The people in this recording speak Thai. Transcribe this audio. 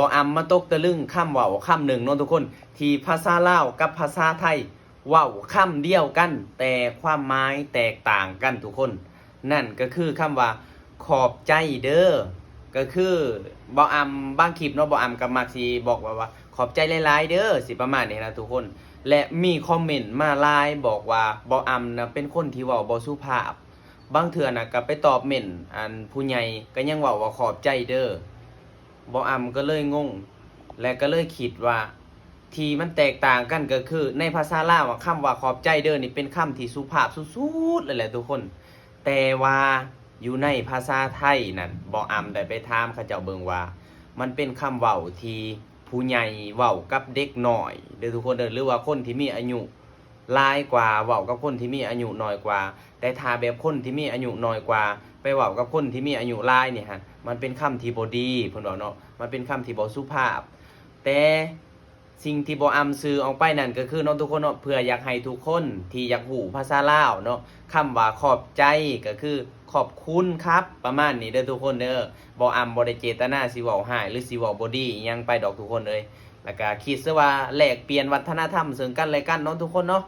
บ่อำมาตกตะลึงคำเว้าคำหนึ่งเนาะทุกคนที่ภาษาลาวกับภาษาไทยเว้าคำเดียวกันแต่ความหมายแตกต่างกันทุกคนนั่นก็คือคำว่าขอบใจเด้อก็คือบ่อำบางคลิปเนาะบ่อำกับมักสิบอกว่าขอบใจหลายๆเด้อสิประมาณนี้นะทุกคนและมีคอมเมนต์มาหลายบอกว่าบ่อำนะเป็นคนที่เว้าบ่สุภาพบางเทื่อน่ะก็ไปตอบเม่นอันผู้ใหญ่ก็ยังเว้าว่าขอบใจเด้อบ่อำก็เลยงงและก็เลยคิดว่าที่มันแตกต่างกันก็คือในภาษาลาวคำว่าขอบใจเด้อนี่เป็นคำที่สุภาพสุดๆเลยแหละทุกคนแต่ว่าอยู่ในภาษาไทยนั่นบ่อำได้ไปถามเขาเจ้าเบิ่งว่ามันเป็นคำเว้าที่ผู้ใหญ่เว้ากับเด็กน้อยเด้อทุกคนเด้อหรือว่าคนที่มีอายุหลายกว่าเว้ากับคนที่มีอายุน้อยกว่าแต่ถ้าแบบคนที่มีอายุน้อยกว่าไปเว้ากับคนที่มีอายุหลายนี่ฮะมันเป็นคำที่บ่ดีเพิ่นว่าเนาะมันเป็นคำที่บ่สุภาพแต่สิ่งที่บ่อำสื่อออกไปนั่นก็คือเนาะทุกคนเนาะเพื่ออยากให้ทุกคนที่อยากรู้ภาษาลาวเนาะคำว่าขอบใจก็คือขอบคุณครับประมาณนี้เด้อทุกคนเด้อบ่อำบ่ได้เจตนาสิเว้าร้ายหรือสิเว้าบ่ดีอิหยังไปดอกทุกคนเอ้ยแล้วก็คิดซะว่าแลกเปลี่ยนวัฒนธรรมซึ่งกันและกันเนาะทุกคนเนาะ